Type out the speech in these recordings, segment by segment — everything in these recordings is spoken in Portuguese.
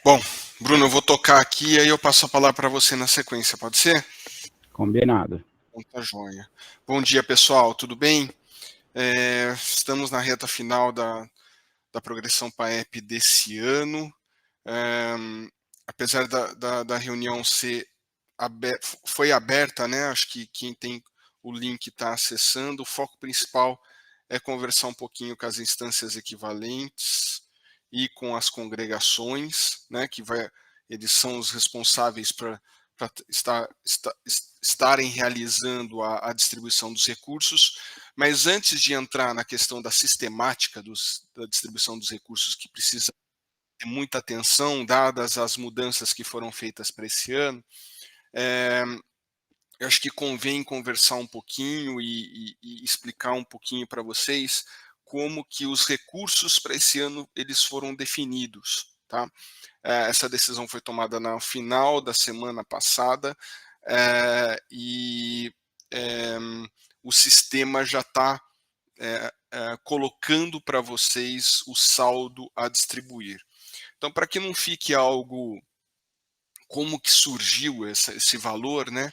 Bom, Bruno, eu vou tocar aqui e aí eu passo a palavra para você na sequência, pode ser? Combinado. Então tá joia. Bom dia, pessoal, tudo bem? Estamos na reta final da progressão PAEP desse ano. É, Apesar da reunião ser foi aberta, né? Acho que quem tem o link está acessando. O foco principal é conversar um pouquinho com as instâncias equivalentes e com as congregações, né? Eles são os responsáveis para estarem realizando a distribuição dos recursos. Mas antes de entrar na questão da sistemática da distribuição dos recursos, que precisa ter muita atenção, dadas as mudanças que foram feitas para esse ano, eu acho que convém conversar um pouquinho e explicar um pouquinho para vocês como que os recursos para esse ano eles foram definidos, tá? Essa decisão foi tomada no final da semana passada e o sistema já está colocando para vocês o saldo a distribuir. Então, para que não fique algo como que surgiu esse valor, né?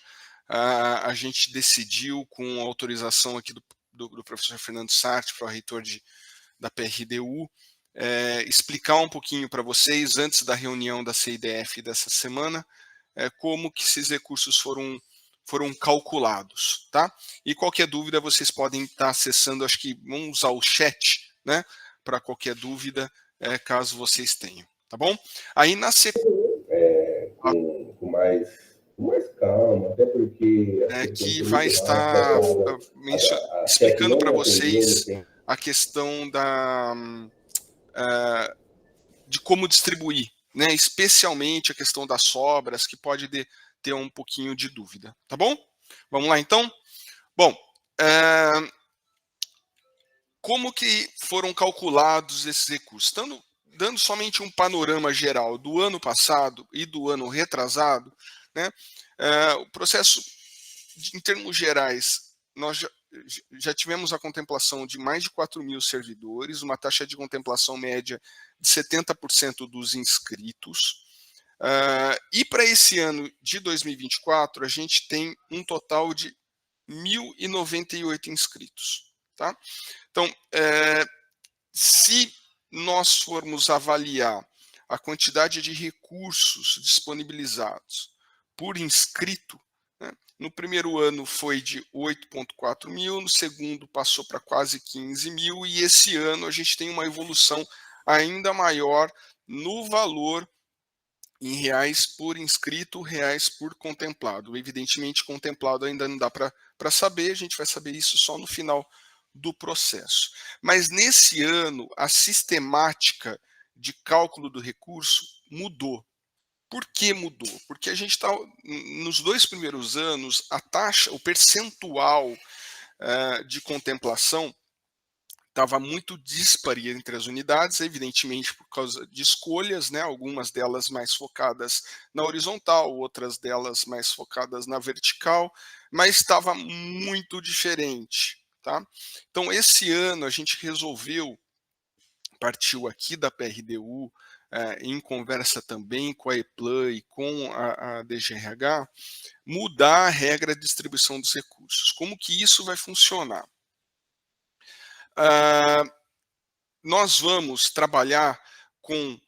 A gente decidiu, com a autorização aqui do professor Fernando Sartre, para o reitor da PRDU, explicar um pouquinho para vocês, antes da reunião da CIDF dessa semana, como que esses recursos foram calculados, tá? E qualquer dúvida vocês podem estar acessando, acho que vamos usar o chat, né? Para qualquer dúvida, caso vocês tenham, tá bom? Aí na sequência com mais calma, até porque as questões que vai eleitorais estar até que explicando para não atenderam, vocês a questão de como distribuir, né? Especialmente a questão das sobras, que pode ter um pouquinho de dúvida, tá bom? Vamos lá, então? Bom, como que foram calculados esses recursos? Dando somente um panorama geral do ano passado e do ano retrasado, né? O processo, em termos gerais, nós já tivemos a contemplação de mais de 4 mil servidores, uma taxa de contemplação média de 70% dos inscritos. E para esse ano de 2024, a gente tem um total de 1.098 inscritos. Tá? Então, se nós formos avaliar a quantidade de recursos disponibilizados por inscrito, né, no primeiro ano foi de 8,4 mil, no segundo passou para quase 15 mil, e esse ano a gente tem uma evolução ainda maior no valor em reais por inscrito, reais por contemplado. Evidentemente, contemplado ainda não dá para saber, a gente vai saber isso só no final do processo. Mas nesse ano, a sistemática de cálculo do recurso mudou. Por que mudou? Porque a gente está, nos 2 primeiros anos, a taxa, o percentual de contemplação estava muito dispare entre as unidades, evidentemente por causa de escolhas, né? Algumas delas mais focadas na horizontal, outras delas mais focadas na vertical, mas estava muito diferente. Tá? Então, esse ano a gente resolveu, partiu aqui da PRDU, em conversa também com a EPLAN e com a DGRH, mudar a regra de distribuição dos recursos. Como que isso vai funcionar? Nós vamos trabalhar com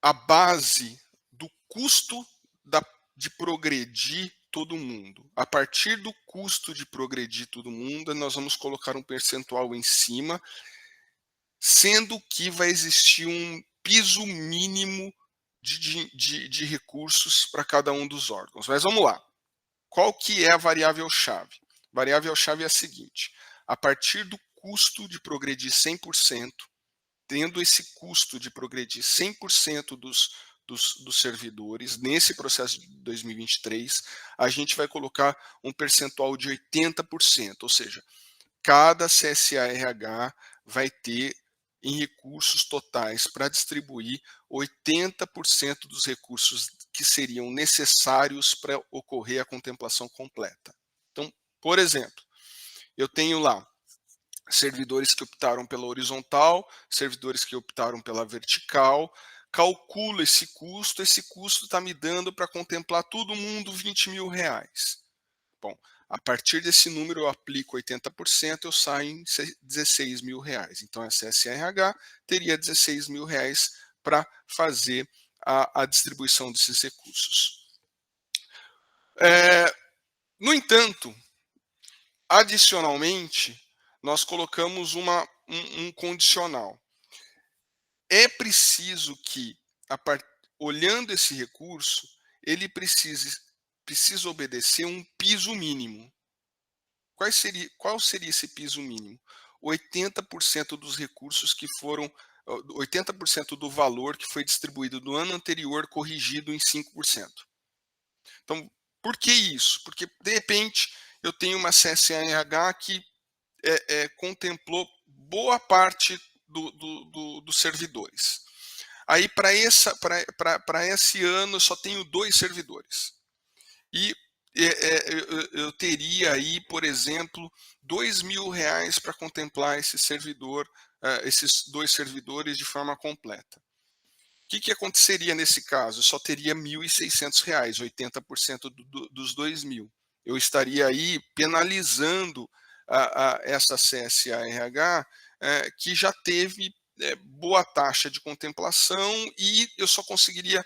a base do custo de progredir todo mundo. A partir do custo de progredir todo mundo, nós vamos colocar um percentual em cima, sendo que vai existir um piso mínimo de recursos para cada um dos órgãos. Mas vamos lá. Qual que é a variável-chave? A variável-chave é a seguinte: a partir do custo de progredir 100%, tendo esse custo de progredir 100% dos servidores, nesse processo de 2023, a gente vai colocar um percentual de 80%, ou seja, cada CSA-RH vai ter em recursos totais para distribuir 80% dos recursos que seriam necessários para ocorrer a contemplação completa. Então, por exemplo, eu tenho lá servidores que optaram pela horizontal, servidores que optaram pela vertical, calculo esse custo está me dando para contemplar todo mundo R$20 mil. Bom, a partir desse número eu aplico 80%, eu saio em R$16 mil. Então a CSRH teria R$16 mil para fazer a distribuição desses recursos. No entanto, adicionalmente, nós colocamos um condicional. É preciso que, olhando esse recurso, ele precisa obedecer um piso mínimo. Qual seria esse piso mínimo? 80% dos recursos que foram, 80% do valor que foi distribuído no ano anterior corrigido em 5%. Então, por que isso? Porque, de repente, eu tenho uma CSRH que contemplou boa parte dos servidores. Aí, para esse ano, eu só tenho 2 servidores. E eu teria aí, por exemplo, R$2 mil para contemplar esse servidor, esses 2 servidores de forma completa. O que aconteceria nesse caso? Eu só teria R$1.600, 80% dos 2 mil. Eu estaria aí penalizando essa CSARH, que já teve boa taxa de contemplação, e eu só conseguiria,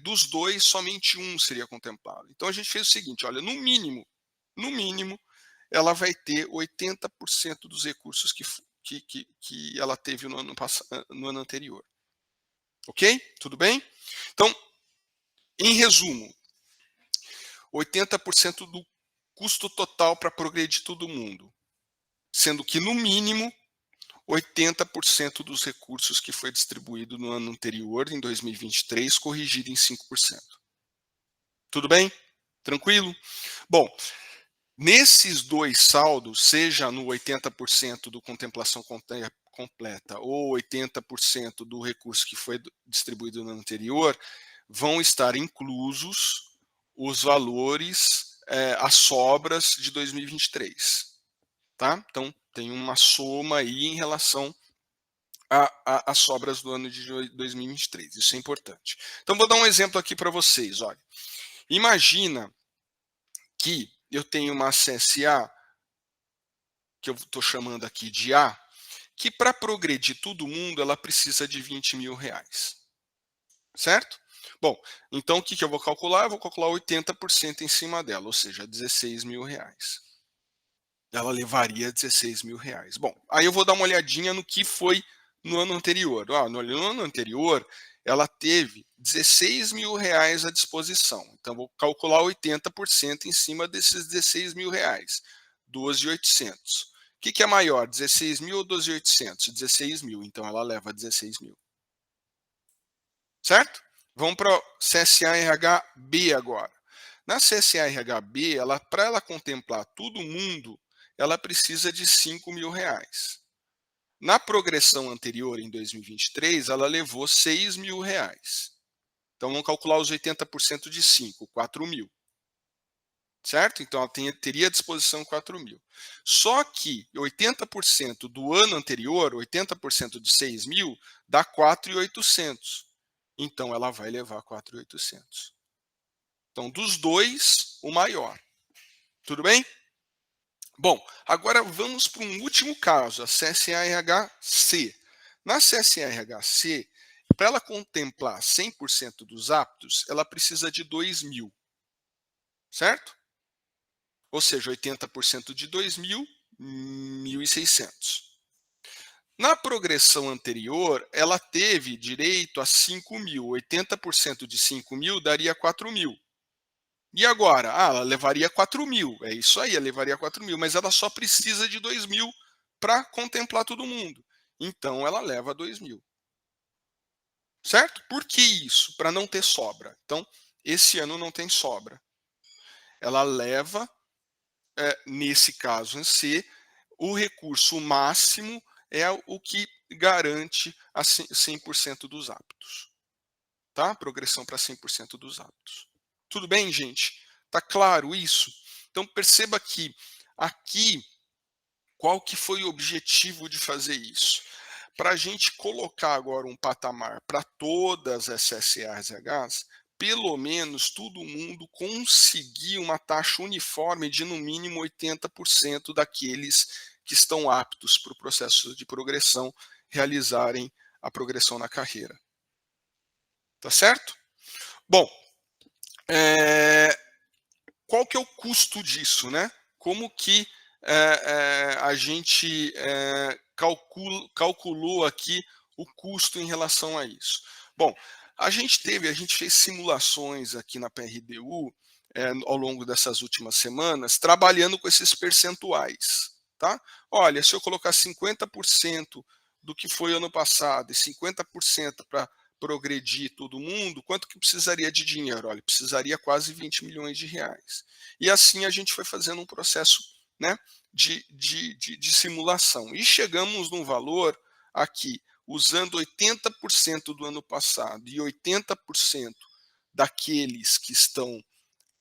dos 2, somente um seria contemplado. Então a gente fez o seguinte, olha, no mínimo, ela vai ter 80% dos recursos que ela teve no ano anterior. Ok? Tudo bem? Então, em resumo, 80% do custo total para progredir todo mundo, sendo que, no mínimo, 80% dos recursos que foi distribuído no ano anterior, em 2023, corrigido em 5%. Tudo bem? Tranquilo? Bom, nesses 2 saldos, seja no 80% do contemplação completa ou 80% do recurso que foi distribuído no ano anterior, vão estar inclusos os valores, as sobras de 2023. Tá? Então, tem uma soma aí em relação às sobras do ano de 2023. Isso é importante. Então, vou dar um exemplo aqui para vocês. Olha, imagina que eu tenho uma CSA, que eu estou chamando aqui de A, que para progredir todo mundo, ela precisa de R$20 mil. Certo? Bom, então o que eu vou calcular? Eu vou calcular 80% em cima dela, ou seja, R$16 mil. Ela levaria R$16 mil. Bom, aí eu vou dar uma olhadinha no que foi no ano anterior. No ano anterior, ela teve R$16 mil à disposição. Então, vou calcular 80% em cima desses R$16 mil. 12.800. O que é maior, 16 mil ou 12.800? 16 mil, então ela leva 16 mil. Certo? Vamos para o CSARH-B agora. Na CSARH-B, para ela contemplar todo mundo, ela precisa de R$5 mil. Na progressão anterior, em 2023, ela levou R$6 mil. Então, vamos calcular os 80% de 5, 4 mil. Certo? Então, ela teria à disposição 4 mil. Só que 80% do ano anterior, 80% de 6 mil, dá 4.800. Então, ela vai levar 4.800. Então, dos 2, o maior. Tudo bem? Bom, agora vamos para um último caso, a CSARH-C. Na CSARH-C, para ela contemplar 100% dos aptos, ela precisa de 2 mil. Certo? Ou seja, 80% de 2 mil, 1.600. Na progressão anterior, ela teve direito a 5 mil. 80% de 5 mil daria 4 mil. E agora? Ela levaria 4 mil. É isso aí, ela levaria 4 mil. Mas ela só precisa de 2 mil para contemplar todo mundo. Então, ela leva 2 mil. Certo? Por que isso? Para não ter sobra. Então, esse ano não tem sobra. Ela leva, nesse caso em C, o recurso máximo é o que garante a 100% dos aptos. Tá? Progressão para 100% dos aptos. Tudo bem, gente? Tá claro isso? Então, perceba que aqui, qual que foi o objetivo de fazer isso? para a gente colocar agora um patamar para todas as SSARHs, pelo menos todo mundo conseguir uma taxa uniforme de no mínimo 80% daqueles que estão aptos para o processo de progressão realizarem a progressão na carreira. Tá certo? Bom, qual que é o custo disso, né? Como que a gente calculou aqui o custo em relação a isso? Bom, a gente fez simulações aqui na PRDU ao longo dessas últimas semanas, trabalhando com esses percentuais, tá? Olha, se eu colocar 50% do que foi ano passado e 50% para progredir todo mundo, quanto que precisaria de dinheiro? Olha, precisaria quase 20 milhões de reais. E assim a gente foi fazendo um processo, né, de simulação. E chegamos num valor aqui, usando 80% do ano passado e 80% daqueles que estão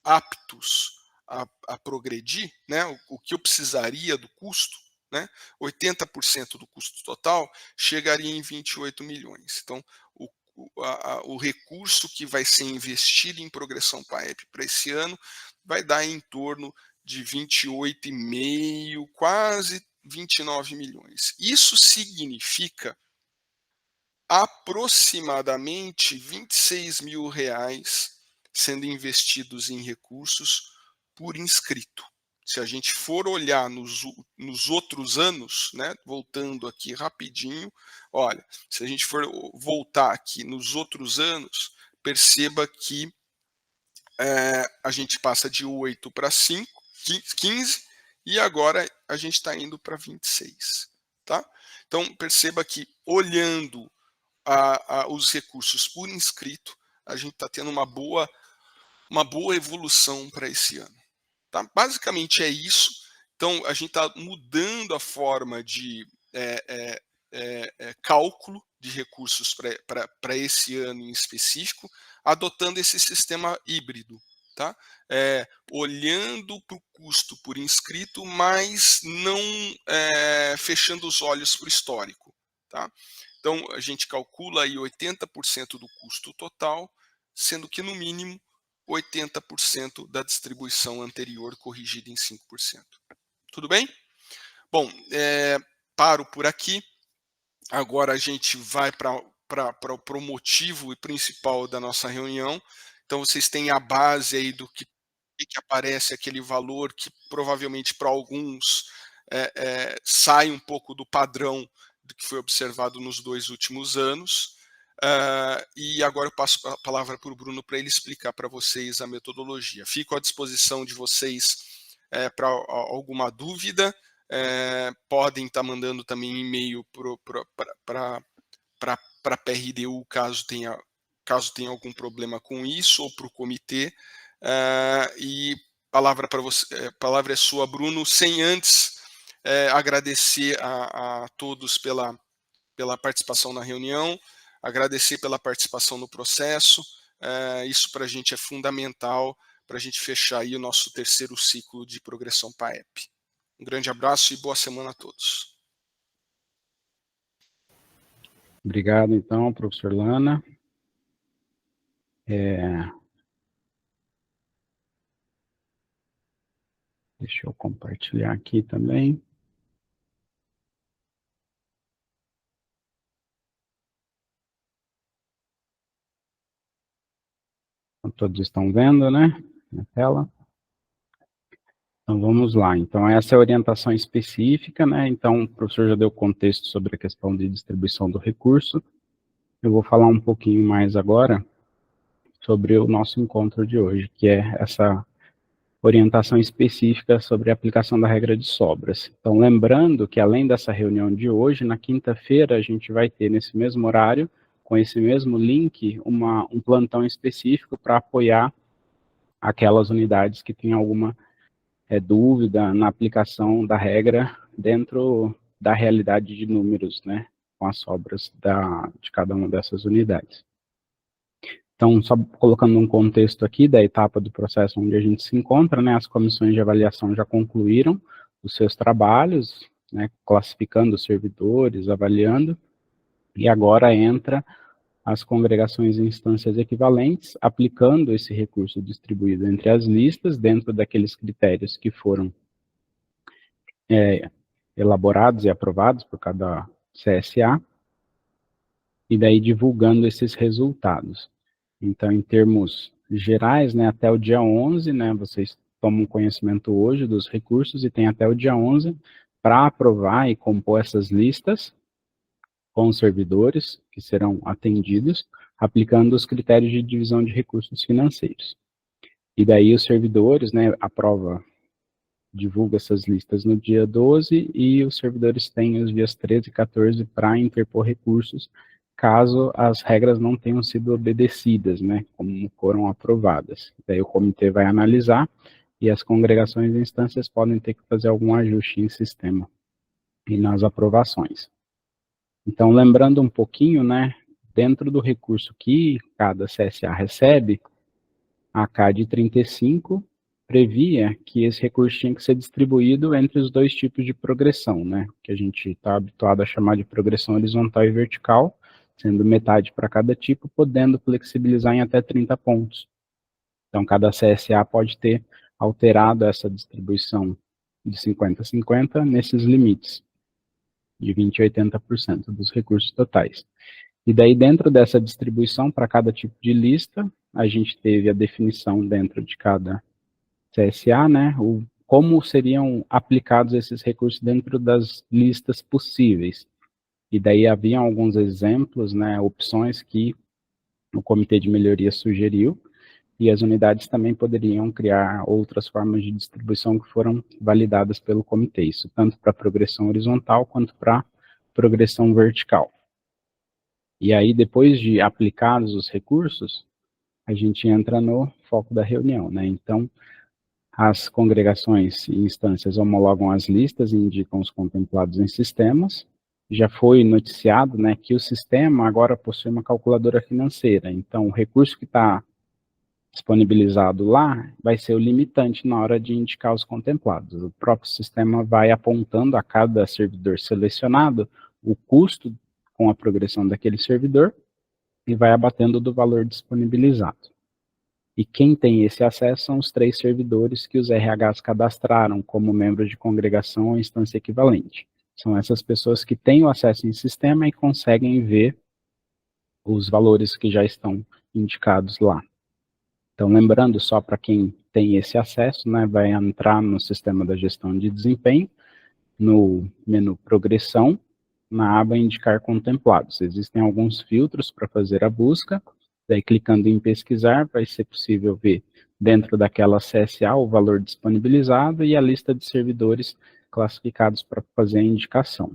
aptos a progredir, né, o que eu precisaria do custo, né, 80% do custo total chegaria em 28 milhões. Então, o recurso que vai ser investido em progressão PAEP para esse ano vai dar em torno de 28,5, quase 29 milhões. Isso significa aproximadamente 26 mil reais sendo investidos em recursos por inscrito. Se a gente for olhar nos outros anos, né, voltando aqui rapidinho, olha, se a gente for voltar aqui nos outros anos, perceba que a gente passa de 8 para 5, 15, e agora a gente está indo para 26. Tá? Então, perceba que olhando os recursos por inscrito, a gente está tendo uma boa evolução para esse ano. Tá? Basicamente é isso. Então, a gente está mudando a forma de cálculo de recursos para esse ano em específico, adotando esse sistema híbrido. Tá? Olhando para o custo por inscrito, mas não fechando os olhos para o histórico. Tá? Então, a gente calcula aí 80% do custo total, sendo que, no mínimo, 80% da distribuição anterior corrigida em 5%. Tudo bem? Bom, paro por aqui. Agora a gente vai para o motivo principal da nossa reunião. Então, vocês têm a base aí do que aparece aquele valor que provavelmente para alguns sai um pouco do padrão do que foi observado nos 2 últimos anos. E agora eu passo a palavra para o Bruno para ele explicar para vocês a metodologia. Fico à disposição de vocês para alguma dúvida. Podem estar mandando também e-mail para a PRDU caso tenha algum problema com isso, ou para o comitê. E palavra é sua, Bruno, sem antes agradecer a todos pela participação na reunião, agradecer pela participação no processo. Isso para a gente é fundamental para a gente fechar aí o nosso 3º ciclo de progressão PAEP. Um grande abraço e boa semana a todos. Obrigado, então, professor Lana. Deixa eu compartilhar aqui também. Todos estão vendo, né, na tela? Então, vamos lá. Então, essa é a orientação específica, né? Então, o professor já deu contexto sobre a questão de distribuição do recurso. Eu vou falar um pouquinho mais agora sobre o nosso encontro de hoje, que é essa orientação específica sobre a aplicação da regra de sobras. Então, lembrando que, além dessa reunião de hoje, na quinta-feira, a gente vai ter, nesse mesmo horário, com esse mesmo link, um plantão específico para apoiar aquelas unidades que têm alguma dúvida na aplicação da regra dentro da realidade de números, né, com as sobras de cada uma dessas unidades. Então, só colocando um contexto aqui da etapa do processo onde a gente se encontra, né, as comissões de avaliação já concluíram os seus trabalhos, né, classificando os servidores, avaliando, E agora entra as congregações e instâncias equivalentes, aplicando esse recurso distribuído entre as listas, dentro daqueles critérios que foram elaborados e aprovados por cada CSA, e daí divulgando esses resultados. Então, em termos gerais, né, até o dia 11, né, vocês tomam conhecimento hoje dos recursos e tem até o dia 11 para aprovar e compor essas listas com os servidores que serão atendidos, aplicando os critérios de divisão de recursos financeiros. E daí os servidores, né, divulga essas listas no dia 12 e os servidores têm os dias 13 e 14 para interpor recursos, caso as regras não tenham sido obedecidas, né, como foram aprovadas. Daí o comitê vai analisar e as congregações e instâncias podem ter que fazer algum ajuste em sistema e nas aprovações. Então, lembrando um pouquinho, né, dentro do recurso que cada CSA recebe, a CAD 35 previa que esse recurso tinha que ser distribuído entre os dois tipos de progressão, né, que a gente está habituado a chamar de progressão horizontal e vertical, sendo metade para cada tipo, podendo flexibilizar em até 30 pontos. Então, cada CSA pode ter alterado essa distribuição de 50 a 50 nesses limites, de 20% a 80% dos recursos totais. E daí, dentro dessa distribuição para cada tipo de lista, a gente teve a definição dentro de cada CSA, né, como seriam aplicados esses recursos dentro das listas possíveis. E daí haviam alguns exemplos, né, opções que o Comitê de Melhoria sugeriu, e as unidades também poderiam criar outras formas de distribuição que foram validadas pelo comitê, isso tanto para progressão horizontal quanto para progressão vertical. E aí, depois de aplicados os recursos, a gente entra no foco da reunião, né? Então, as congregações e instâncias homologam as listas e indicam os contemplados em sistemas. Já foi noticiado, né, que o sistema agora possui uma calculadora financeira. Então, o recurso que está disponibilizado lá vai ser o limitante na hora de indicar os contemplados. O próprio sistema vai apontando a cada servidor selecionado o custo com a progressão daquele servidor e vai abatendo do valor disponibilizado. E quem tem esse acesso são os 3 servidores que os RHs cadastraram como membros de congregação ou instância equivalente. São essas pessoas que têm o acesso em sistema e conseguem ver os valores que já estão indicados lá. Então, lembrando só para quem tem esse acesso, né, vai entrar no sistema da gestão de desempenho, no menu progressão, na aba indicar contemplados. Existem alguns filtros para fazer a busca, daí clicando em pesquisar, vai ser possível ver dentro daquela CSA o valor disponibilizado e a lista de servidores classificados para fazer a indicação.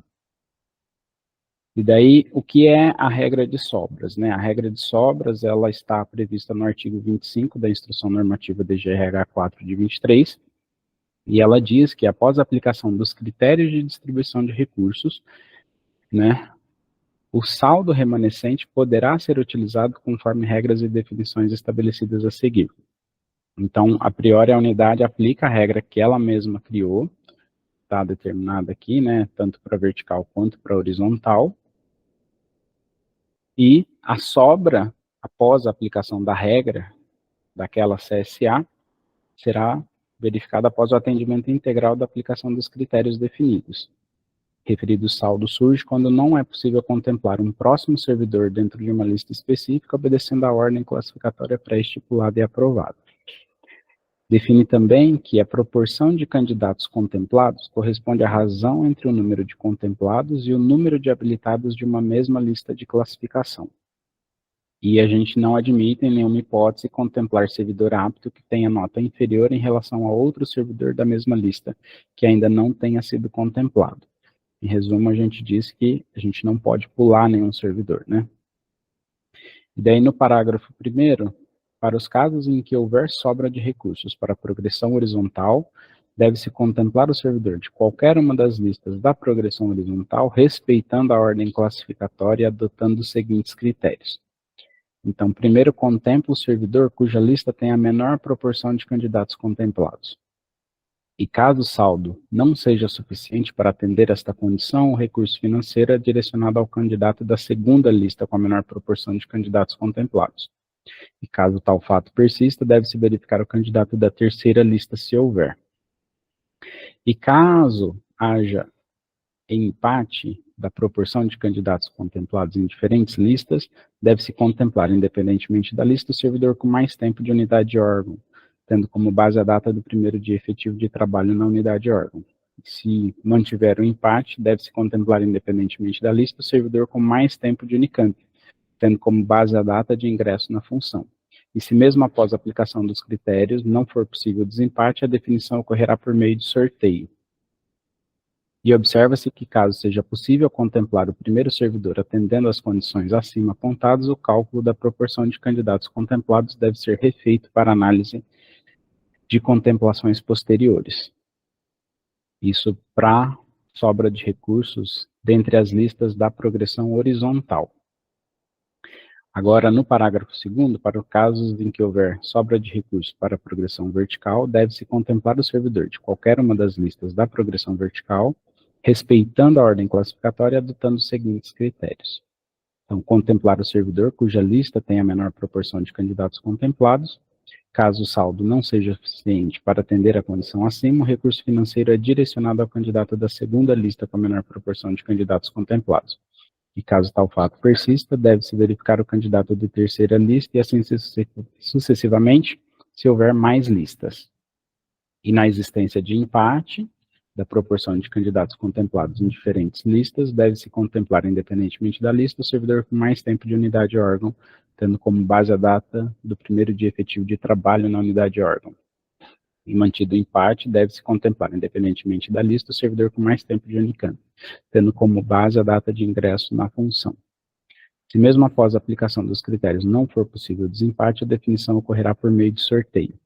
E daí, o que é a regra de sobras, né? A regra de sobras, ela está prevista no artigo 25 da Instrução Normativa DGRH 4 de 23, e ela diz que após a aplicação dos critérios de distribuição de recursos, né, o saldo remanescente poderá ser utilizado conforme regras e definições estabelecidas a seguir. Então, a priori, a unidade aplica a regra que ela mesma criou, está determinada aqui, né, tanto para vertical quanto para horizontal, e a sobra, após a aplicação da regra daquela CSA, será verificada após o atendimento integral da aplicação dos critérios definidos. Referido saldo surge quando não é possível contemplar um próximo servidor dentro de uma lista específica, obedecendo à ordem classificatória pré-estipulada e aprovada. Define também que a proporção de candidatos contemplados corresponde à razão entre o número de contemplados e o número de habilitados de uma mesma lista de classificação. E a gente não admite, em nenhuma hipótese, contemplar servidor apto que tenha nota inferior em relação a outro servidor da mesma lista, que ainda não tenha sido contemplado. Em resumo, a gente diz que a gente não pode pular nenhum servidor, né? E daí, no parágrafo 1º, para os casos em que houver sobra de recursos para a progressão horizontal, deve-se contemplar o servidor de qualquer uma das listas da progressão horizontal, respeitando a ordem classificatória e adotando os seguintes critérios. Então, primeiro, contempla o servidor cuja lista tem a menor proporção de candidatos contemplados. E caso o saldo não seja suficiente para atender esta condição, o recurso financeiro é direcionado ao candidato da segunda lista com a menor proporção de candidatos contemplados. E caso tal fato persista, deve-se verificar o candidato da terceira lista, se houver. E caso haja empate da proporção de candidatos contemplados em diferentes listas, deve-se contemplar, independentemente da lista, o servidor com mais tempo de unidade de órgão, tendo como base a data do primeiro dia efetivo de trabalho na unidade de órgão. Se mantiver o empate, deve-se contemplar, independentemente da lista, o servidor com mais tempo de Unicamp, tendo como base a data de ingresso na função. E se mesmo após a aplicação dos critérios não for possível o desempate, a definição ocorrerá por meio de sorteio. E observa-se que, caso seja possível contemplar o primeiro servidor atendendo às condições acima apontadas, o cálculo da proporção de candidatos contemplados deve ser refeito para análise de contemplações posteriores. Isso para sobra de recursos dentre as listas da progressão horizontal. Agora, no parágrafo 2º, para os casos em que houver sobra de recursos para a progressão vertical, deve-se contemplar o servidor de qualquer uma das listas da progressão vertical, respeitando a ordem classificatória e adotando os seguintes critérios. Então, contemplar o servidor cuja lista tem a menor proporção de candidatos contemplados. Caso o saldo não seja suficiente para atender a condição acima, o recurso financeiro é direcionado ao candidato da segunda lista com a menor proporção de candidatos contemplados. E caso tal fato persista, deve-se verificar o candidato de terceira lista e assim sucessivamente, se houver mais listas. E na existência de empate da proporção de candidatos contemplados em diferentes listas, deve-se contemplar, independentemente da lista, o servidor com mais tempo de unidade de órgão, tendo como base a data do primeiro dia efetivo de trabalho na unidade de órgão. E mantido o empate, deve-se contemplar, independentemente da lista, o servidor com mais tempo de Unicamp, tendo como base a data de ingresso na função. Se mesmo após a aplicação dos critérios não for possível o desempate, a definição ocorrerá por meio de sorteio.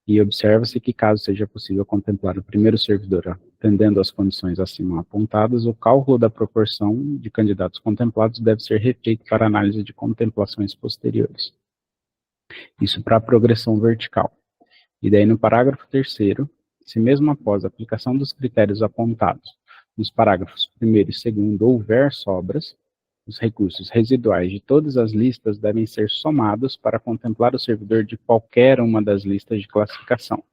E observa-se que, caso seja possível contemplar o primeiro servidor atendendo às condições acima apontadas, o cálculo da proporção de candidatos contemplados deve ser refeito para análise de contemplações posteriores. Isso para a progressão vertical. E daí, no parágrafo 3º, se mesmo após a aplicação dos critérios apontados nos parágrafos 1º e 2º houver sobras, os recursos residuais de todas as listas devem ser somados para contemplar o servidor de qualquer uma das listas de classificação,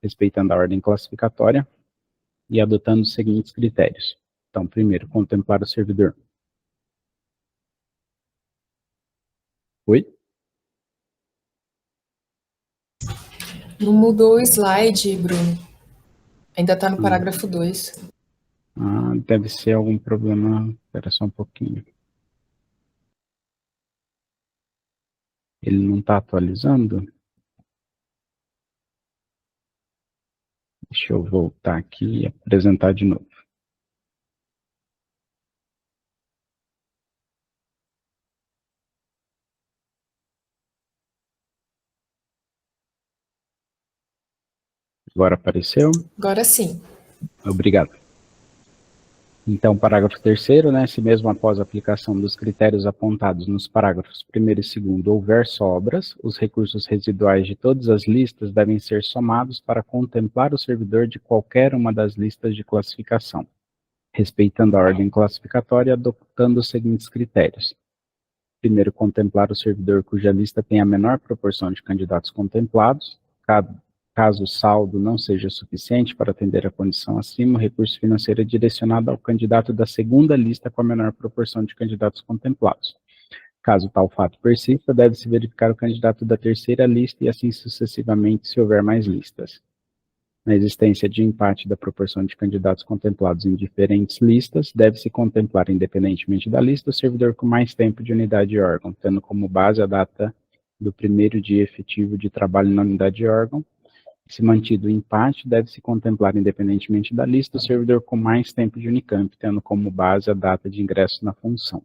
respeitando a ordem classificatória e adotando os seguintes critérios. Então, primeiro, contemplar o servidor. Oi? Não mudou o slide, Bruno. Ainda está no parágrafo 2. Deve ser algum problema. Espera só um pouquinho. Ele não está atualizando? Deixa eu voltar aqui e apresentar de novo. Agora apareceu? Agora sim. Obrigado. Então, parágrafo 3º, né, se mesmo após a aplicação dos critérios apontados nos parágrafos 1º e 2º houver sobras, os recursos residuais de todas as listas devem ser somados para contemplar o servidor de qualquer uma das listas de classificação, respeitando a ordem classificatória e adotando os seguintes critérios. Primeiro, contemplar o servidor cuja lista tem a menor proporção de candidatos contemplados. Caso o saldo não seja suficiente para atender a condição acima, o recurso financeiro é direcionado ao candidato da segunda lista com a menor proporção de candidatos contemplados. Caso tal fato persista, deve-se verificar o candidato da terceira lista e assim sucessivamente, se houver mais listas. Na existência de empate da proporção de candidatos contemplados em diferentes listas, deve-se contemplar, independentemente da lista, o servidor com mais tempo de unidade de órgão, tendo como base a data do primeiro dia efetivo de trabalho na unidade de órgão. Se mantido o empate, deve-se contemplar, independentemente da lista, o servidor com mais tempo de Unicamp, tendo como base a data de ingresso na função.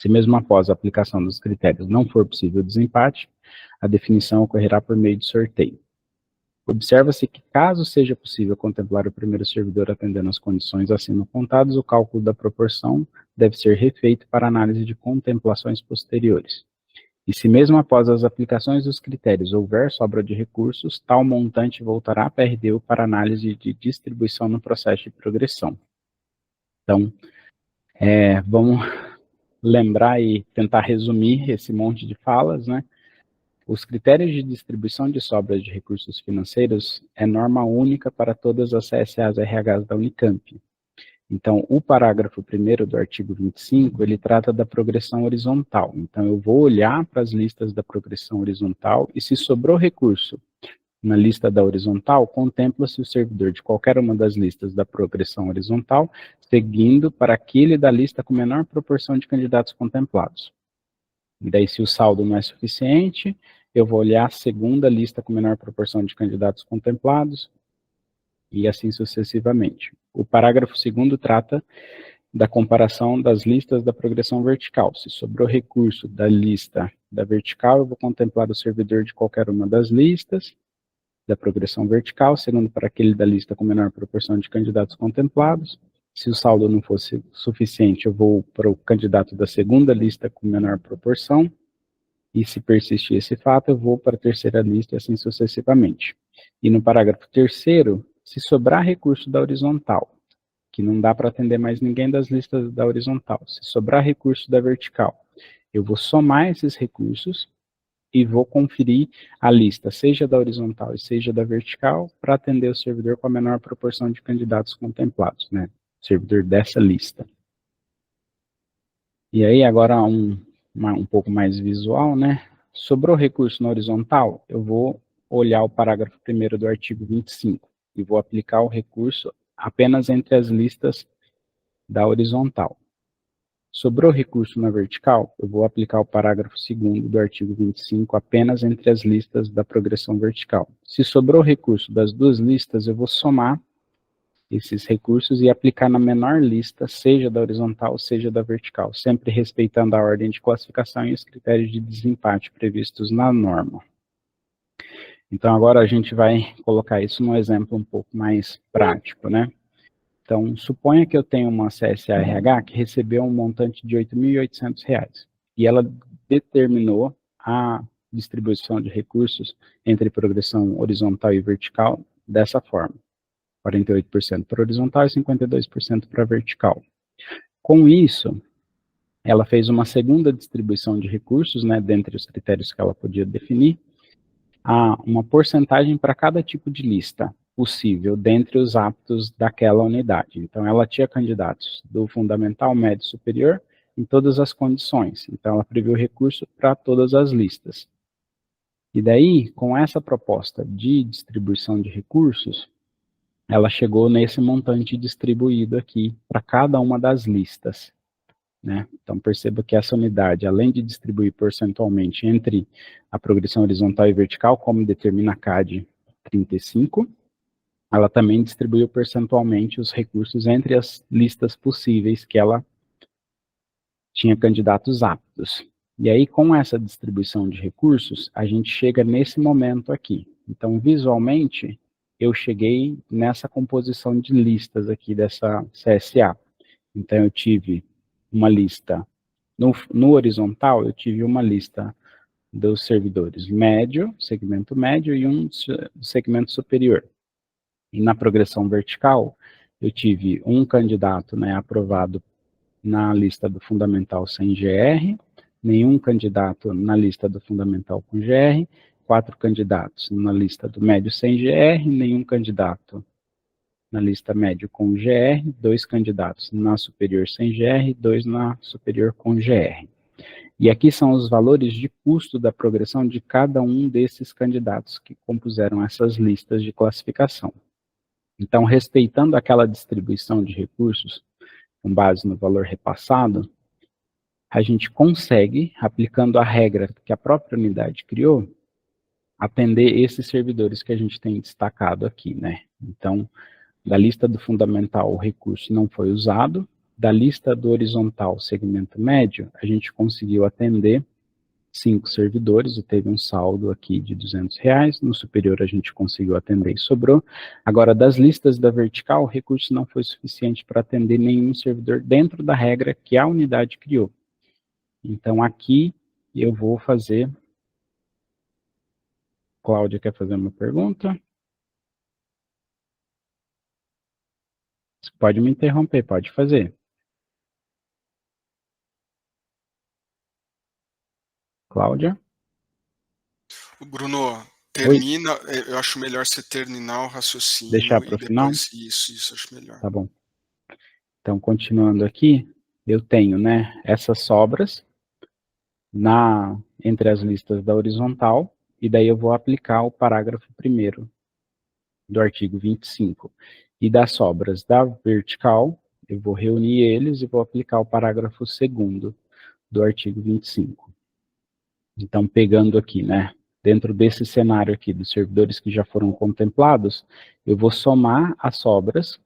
Se mesmo após a aplicação dos critérios não for possível o desempate, a definição ocorrerá por meio de sorteio. Observa-se que, caso seja possível contemplar o primeiro servidor atendendo às condições acima apontadas, o cálculo da proporção deve ser refeito para análise de contemplações posteriores. E se mesmo após as aplicações dos critérios houver sobra de recursos, tal montante voltará para a RDU para análise de distribuição no processo de progressão. Então, vamos lembrar e tentar resumir esse monte de falas, né? Os critérios de distribuição de sobras de recursos financeiros é norma única para todas as CSAs e RHs da Unicamp. Então, o parágrafo 1º do artigo 25, ele trata da progressão horizontal. Então, eu vou olhar para as listas da progressão horizontal e se sobrou recurso na lista da horizontal, contempla-se o servidor de qualquer uma das listas da progressão horizontal, seguindo para aquele da lista com menor proporção de candidatos contemplados. E daí, se o saldo não é suficiente, eu vou olhar a segunda lista com menor proporção de candidatos contemplados, e assim sucessivamente. O parágrafo 2º trata da comparação das listas da progressão vertical. Se sobrou recurso da lista da vertical, eu vou contemplar o servidor de qualquer uma das listas da progressão vertical, segundo para aquele da lista com menor proporção de candidatos contemplados. Se o saldo não fosse suficiente, eu vou para o candidato da segunda lista com menor proporção, e se persistir esse fato, eu vou para a terceira lista e assim sucessivamente. E no parágrafo 3º, se sobrar recurso da horizontal, que não dá para atender mais ninguém das listas da horizontal, se sobrar recurso da vertical, eu vou somar esses recursos e vou conferir a lista, seja da horizontal e seja da vertical, para atender o servidor com a menor proporção de candidatos contemplados, né? O servidor dessa lista. E aí, agora um pouco mais visual, né? Sobrou recurso na horizontal, eu vou olhar o parágrafo 1º do artigo 25 e vou aplicar o recurso apenas entre as listas da horizontal. Sobrou recurso na vertical, eu vou aplicar o parágrafo 2º do artigo 25 apenas entre as listas da progressão vertical. Se sobrou recurso das duas listas, eu vou somar esses recursos e aplicar na menor lista, seja da horizontal, seja da vertical, sempre respeitando a ordem de classificação e os critérios de desempate previstos na norma. Então, agora a gente vai colocar isso num exemplo um pouco mais prático, né? Então, suponha que eu tenho uma CSA-RH que recebeu um montante de R$ 8.800, e ela determinou a distribuição de recursos entre progressão horizontal e vertical dessa forma. 48% para horizontal e 52% para vertical. Com isso, ela fez uma segunda distribuição de recursos, né, dentre os critérios que ela podia definir, uma porcentagem para cada tipo de lista possível dentre os aptos daquela unidade. Então, ela tinha candidatos do fundamental, médio e superior em todas as condições. Então, ela previu recurso para todas as listas. E daí, com essa proposta de distribuição de recursos, ela chegou nesse montante distribuído aqui para cada uma das listas, né? Então, perceba que essa unidade, além de distribuir percentualmente entre a progressão horizontal e vertical, como determina a CAD 35, ela também distribuiu percentualmente os recursos entre as listas possíveis que ela tinha candidatos aptos. E aí, com essa distribuição de recursos, a gente chega nesse momento aqui. Então, visualmente, eu cheguei nessa composição de listas aqui dessa CSA. Então, eu tive uma lista, no horizontal, eu tive uma lista dos servidores médio, segmento médio, e um segmento superior. E na progressão vertical, eu tive um candidato, né, aprovado na lista do fundamental sem GR, nenhum candidato na lista do fundamental com GR, 4 candidatos na lista do médio sem GR, nenhum candidato na lista médio com GR, 2 candidatos na superior sem GR, 2 na superior com GR. E aqui são os valores de custo da progressão de cada um desses candidatos que compuseram essas listas de classificação. Então, respeitando aquela distribuição de recursos, com base no valor repassado, a gente consegue, aplicando a regra que a própria unidade criou, atender esses servidores que a gente tem destacado aqui, né? Então, da lista do fundamental, o recurso não foi usado. Da lista do horizontal, segmento médio, a gente conseguiu atender 5 servidores, e teve um saldo aqui de R$200. No superior, a gente conseguiu atender e sobrou. Agora, das listas da vertical, o recurso não foi suficiente para atender nenhum servidor dentro da regra que a unidade criou. Então, aqui, e eu vou fazer... Cláudia quer fazer uma pergunta? Você pode me interromper, pode fazer. Cláudia? Bruno, termina, eu acho melhor você terminar o raciocínio. Deixar para o final? Isso, acho melhor. Tá bom. Então, continuando aqui, eu tenho, né, essas sobras entre as listas da horizontal, e daí eu vou aplicar o parágrafo 1º do artigo 25. E das sobras da vertical, eu vou reunir eles e vou aplicar o parágrafo 2º do artigo 25. Então, pegando aqui, né, dentro desse cenário aqui dos servidores que já foram contemplados, eu vou somar as sobras,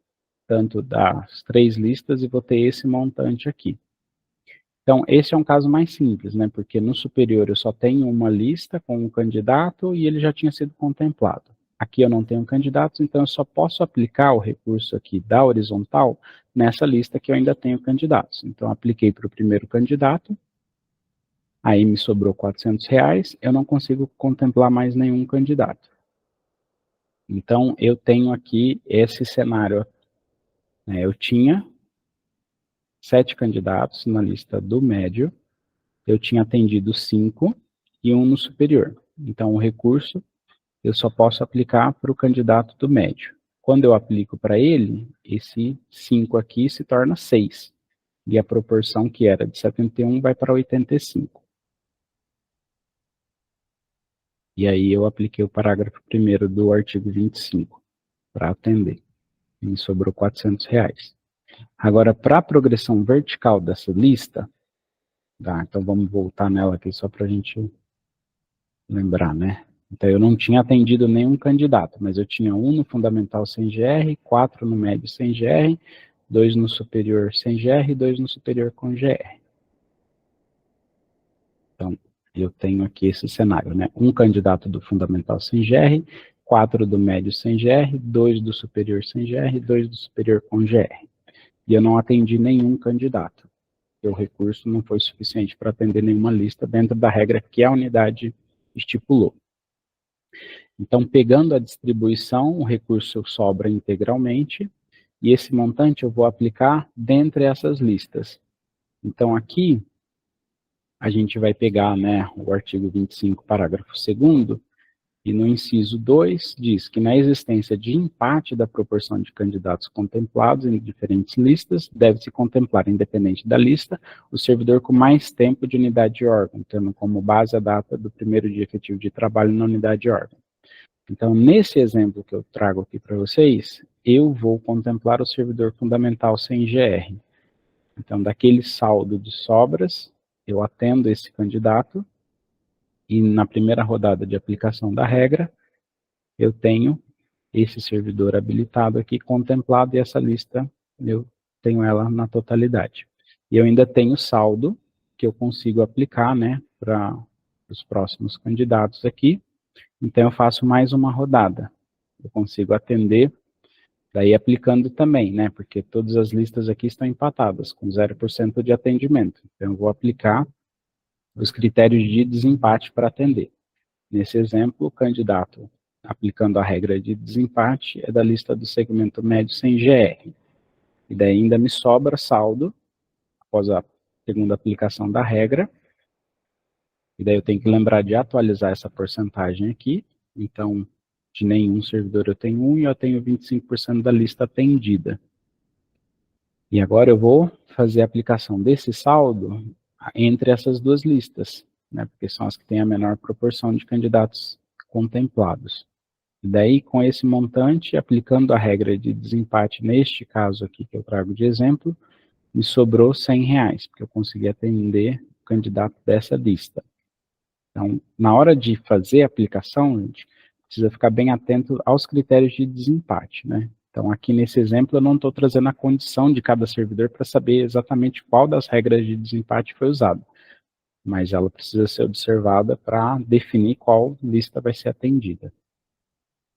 tanto das 3 listas, e vou ter esse montante aqui. Então, esse é um caso mais simples, né, porque no superior eu só tenho uma lista com um candidato e ele já tinha sido contemplado. Aqui eu não tenho candidatos, então eu só posso aplicar o recurso aqui da horizontal nessa lista que eu ainda tenho candidatos. Então, apliquei para o primeiro candidato, aí me sobrou R$400, eu não consigo contemplar mais nenhum candidato. Então, eu tenho aqui esse cenário, né, eu tinha 7 candidatos na lista do médio, eu tinha atendido 5 e 1 no superior. Então, o recurso eu só posso aplicar para o candidato do médio. Quando eu aplico para ele, esse 5 aqui se torna 6. E a proporção que era de 71 vai para 85. E aí eu apliquei o parágrafo 1º do artigo 25 para atender. E me sobrou R$400. Agora, para a progressão vertical dessa lista, tá, então vamos voltar nela aqui só para a gente lembrar, né? Então, eu não tinha atendido nenhum candidato, mas eu tinha 1 no fundamental sem GR, 4 no médio sem GR, 2 no superior sem GR e 2 no superior com GR. Então, eu tenho aqui esse cenário, né? 1 candidato do fundamental sem GR, 4 do médio sem GR, 2 do superior sem GR, 2 do superior com GR. E eu não atendi nenhum candidato. O recurso não foi suficiente para atender nenhuma lista dentro da regra que a unidade estipulou. Então, pegando a distribuição, o recurso sobra integralmente, e esse montante eu vou aplicar dentre essas listas. Então, aqui, a gente vai pegar, né, o artigo 25, parágrafo 2º, e no inciso 2 diz que na existência de empate da proporção de candidatos contemplados em diferentes listas, deve-se contemplar, independente da lista, o servidor com mais tempo de unidade de órgão, tendo como base a data do primeiro dia efetivo de trabalho na unidade de órgão. Então, nesse exemplo que eu trago aqui para vocês, eu vou contemplar o servidor fundamental sem GR. Então, daquele saldo de sobras, eu atendo esse candidato, e na primeira rodada de aplicação da regra, eu tenho esse servidor habilitado aqui, contemplado, e essa lista, eu tenho ela na totalidade. E eu ainda tenho saldo, que eu consigo aplicar, né, para os próximos candidatos aqui. Então, eu faço mais uma rodada. Eu consigo atender, daí aplicando também, né? Porque todas as listas aqui estão empatadas, com 0% de atendimento. Então, eu vou aplicar os critérios de desempate para atender. Nesse exemplo, o candidato aplicando a regra de desempate é da lista do segmento médio sem GR. E daí ainda me sobra saldo, após a segunda aplicação da regra. E daí eu tenho que lembrar de atualizar essa porcentagem aqui. Então, de nenhum servidor eu tenho 1 e eu tenho 25% da lista atendida. E agora eu vou fazer a aplicação desse saldo entre essas duas listas, né, porque são as que têm a menor proporção de candidatos contemplados. E daí, com esse montante, aplicando a regra de desempate neste caso aqui que eu trago de exemplo, me sobrou R$100, porque eu consegui atender o candidato dessa lista. Então, na hora de fazer a aplicação, a gente precisa ficar bem atento aos critérios de desempate, né? Então, aqui nesse exemplo, eu não estou trazendo a condição de cada servidor para saber exatamente qual das regras de desempate foi usada, mas ela precisa ser observada para definir qual lista vai ser atendida.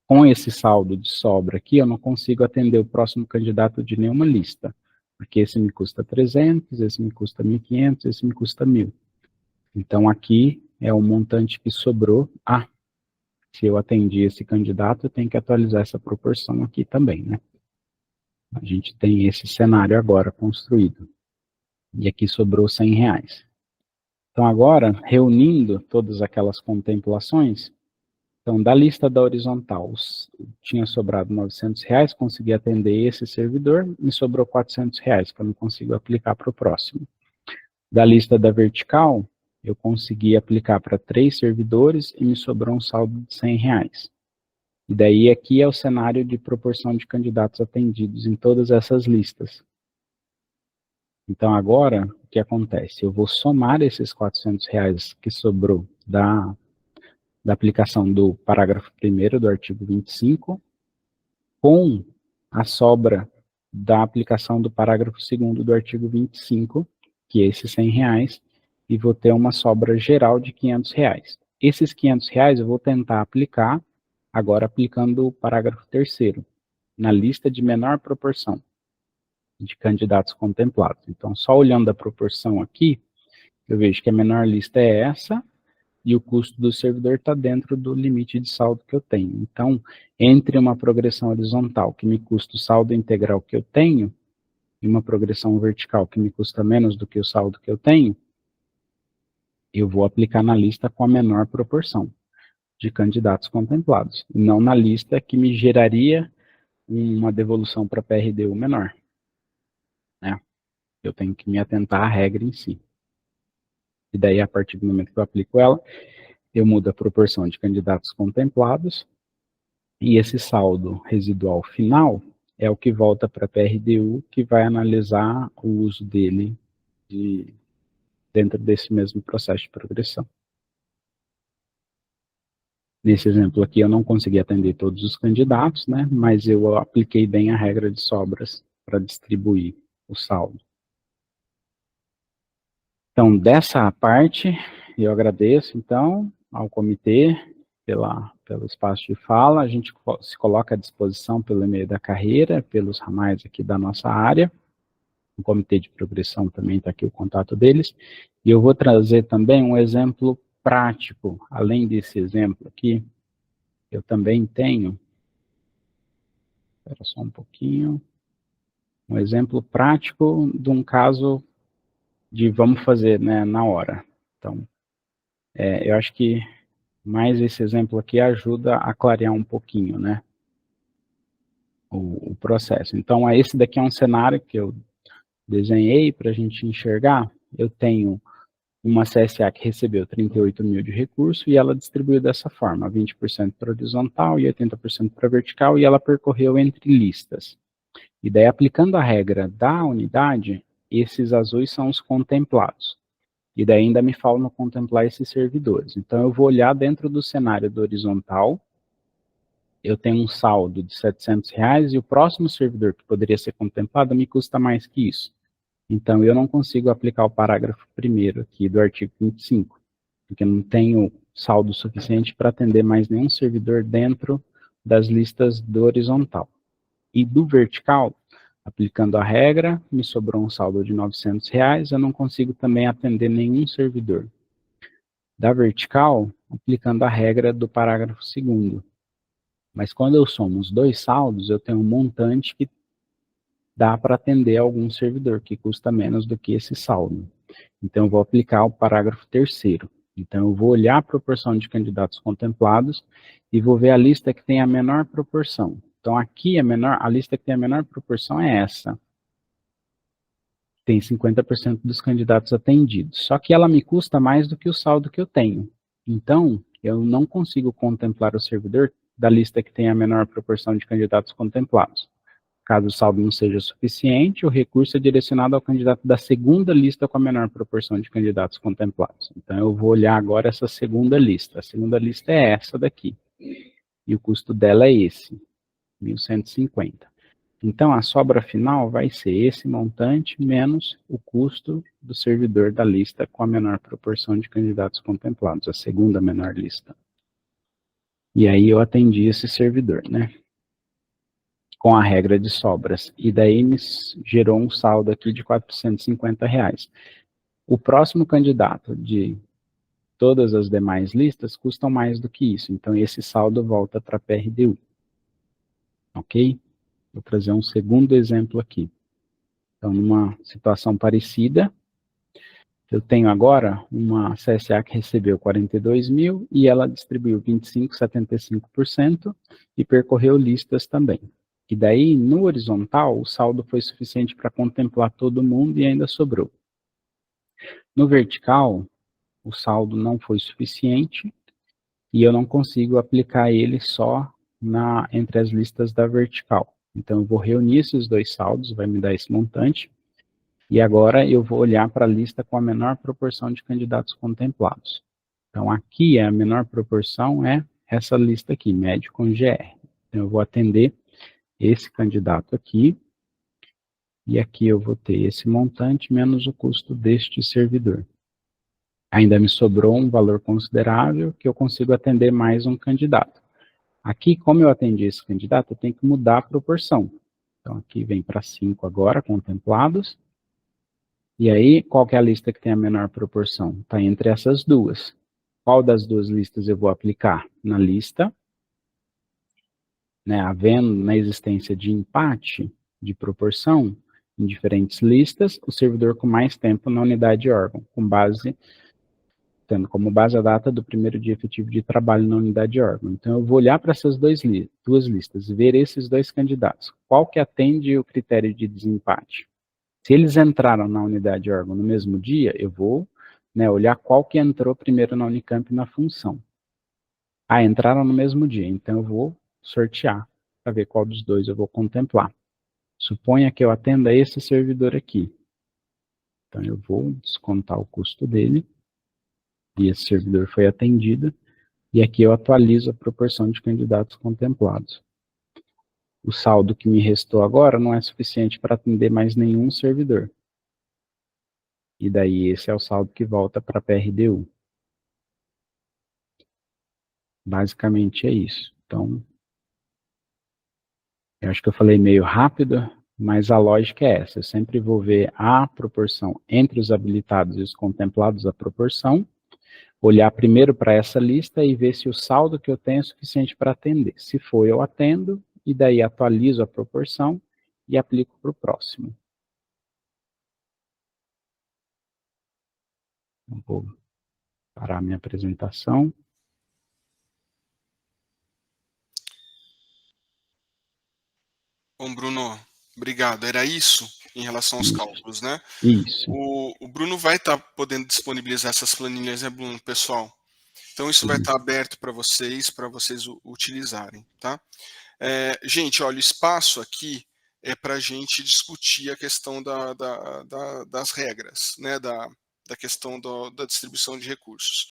Com esse saldo de sobra aqui, eu não consigo atender o próximo candidato de nenhuma lista, porque esse me custa 300, esse me custa 1.500, esse me custa 1.000. Então, aqui é o montante que sobrou. Ah, se eu atendi esse candidato, eu tenho que atualizar essa proporção aqui também, né? A gente tem esse cenário agora construído. E aqui sobrou R$100. Então, agora, reunindo todas aquelas contemplações, então, da lista da horizontal, tinha sobrado R$900, consegui atender esse servidor, me sobrou R$400, que eu não consigo aplicar para o próximo. Da lista da vertical, eu consegui aplicar para 3 servidores e me sobrou um saldo de R$100. E daí aqui é o cenário de proporção de candidatos atendidos em todas essas listas. Então agora, o que acontece? Eu vou somar esses R$400 que sobrou da aplicação do parágrafo 1º do artigo 25 com a sobra da aplicação do parágrafo 2º do artigo 25, que é esses R$100, e vou ter uma sobra geral de R$500. Esses R$500 eu vou tentar aplicar, agora aplicando o parágrafo 3º, na lista de menor proporção de candidatos contemplados. Então, só olhando a proporção aqui, eu vejo que a menor lista é essa, e o custo do servidor está dentro do limite de saldo que eu tenho. Então, entre uma progressão horizontal, que me custa o saldo integral que eu tenho, e uma progressão vertical, que me custa menos do que o saldo que eu tenho, eu vou aplicar na lista com a menor proporção de candidatos contemplados, e não na lista que me geraria uma devolução para PRDU menor. Né? Eu tenho que me atentar à regra em si. E daí, a partir do momento que eu aplico ela, eu mudo a proporção de candidatos contemplados, e esse saldo residual final é o que volta para a PRDU, que vai analisar o uso dele dentro desse mesmo processo de progressão. Nesse exemplo aqui, eu não consegui atender todos os candidatos, né, mas eu apliquei bem a regra de sobras para distribuir o saldo. Então, dessa parte, eu agradeço, então, ao comitê pelo espaço de fala. A gente se coloca à disposição pelo e-mail da carreira, pelos ramais aqui da nossa área. O comitê de progressão também está aqui o contato deles. E eu vou trazer também um exemplo prático. Além desse exemplo aqui, eu também tenho, espera só um pouquinho, um exemplo prático de um caso de vamos fazer, né, na hora. Então, eu acho que mais esse exemplo aqui ajuda a clarear um pouquinho, né, o processo. Então, esse daqui é um cenário que eu desenhei para a gente enxergar. Eu tenho uma CSA que recebeu 38 mil de recurso e ela distribuiu dessa forma, 20% para horizontal e 80% para vertical, e ela percorreu entre listas. E daí, aplicando a regra da unidade, esses azuis são os contemplados. E daí ainda me falta contemplar esses servidores. Então, eu vou olhar dentro do cenário do horizontal, eu tenho um saldo de R$700 e o próximo servidor que poderia ser contemplado me custa mais que isso. Então, eu não consigo aplicar o parágrafo 1º aqui do artigo 25, porque não tenho saldo suficiente para atender mais nenhum servidor dentro das listas do horizontal. E do vertical, aplicando a regra, me sobrou um saldo de R$900, eu não consigo também atender nenhum servidor. Da vertical, aplicando a regra do parágrafo 2º. Mas quando eu somo os dois saldos, eu tenho um montante que dá para atender algum servidor, que custa menos do que esse saldo. Então, eu vou aplicar o parágrafo 3º. Então, eu vou olhar a proporção de candidatos contemplados e vou ver a lista que tem a menor proporção. Então, aqui a lista que tem a menor proporção é essa. Tem 50% dos candidatos atendidos. Só que ela me custa mais do que o saldo que eu tenho. Então, eu não consigo contemplar o servidor da lista que tem a menor proporção de candidatos contemplados. Caso o saldo não seja suficiente, o recurso é direcionado ao candidato da segunda lista com a menor proporção de candidatos contemplados. Então, eu vou olhar agora essa segunda lista. A segunda lista é essa daqui. E o custo dela é esse, 1.150. Então, a sobra final vai ser esse montante menos o custo do servidor da lista com a menor proporção de candidatos contemplados, a segunda menor lista. E aí eu atendi esse servidor, né? Com a regra de sobras. E daí me gerou um saldo aqui de R$450. O próximo candidato de todas as demais listas custam mais do que isso. Então, esse saldo volta para a PRDU. Ok? Vou trazer um segundo exemplo aqui. Então, numa situação parecida, eu tenho agora uma CSA que recebeu 42 mil e ela distribuiu 25,75% e percorreu listas também. E daí, no horizontal, o saldo foi suficiente para contemplar todo mundo e ainda sobrou. No vertical, o saldo não foi suficiente e eu não consigo aplicar ele só entre as listas da vertical. Então, eu vou reunir esses dois saldos, vai me dar esse montante, e agora eu vou olhar para a lista com a menor proporção de candidatos contemplados. Então, aqui a menor proporção é essa lista aqui, médio com GR. Então, eu vou atender esse candidato aqui, e aqui eu vou ter esse montante menos o custo deste servidor. Ainda me sobrou um valor considerável que eu consigo atender mais um candidato. Aqui, como eu atendi esse candidato, eu tenho que mudar a proporção. Então, aqui vem para 5 agora, contemplados. E aí, qual que é a lista que tem a menor proporção? Está entre essas duas. Qual das duas listas eu vou aplicar? Na lista, né, havendo na existência de empate de proporção em diferentes listas, o servidor com mais tempo na unidade de órgão, tendo como base a data do primeiro dia efetivo de trabalho na unidade de órgão. Então, eu vou olhar para essas duas listas, ver esses dois candidatos. Qual que atende o critério de desempate? Se eles entraram na unidade de órgão no mesmo dia, eu vou, né, olhar qual que entrou primeiro na Unicamp na função. Ah, entraram no mesmo dia, então eu vou sortear para ver qual dos dois eu vou contemplar. Suponha que eu atenda esse servidor aqui. Então eu vou descontar o custo dele, e esse servidor foi atendido, e aqui eu atualizo a proporção de candidatos contemplados. O saldo que me restou agora não é suficiente para atender mais nenhum servidor. E daí esse é o saldo que volta para a PRDU. Basicamente é isso. Então, eu acho que eu falei meio rápido, mas a lógica é essa. Eu sempre vou ver a proporção entre os habilitados e os contemplados, a proporção, olhar primeiro para essa lista e ver se o saldo que eu tenho é suficiente para atender. Se for, eu atendo, e daí atualizo a proporção e aplico para o próximo. Então, vou parar minha apresentação. Bom, Bruno, obrigado. Era isso em relação aos cálculos, né? Isso. O Bruno vai estar podendo disponibilizar essas planilhas, né, Bruno, pessoal? Então, isso vai estar aberto para vocês utilizarem, tá? Gente, olha, o espaço aqui é para a gente discutir a questão das regras, né, da questão da distribuição de recursos.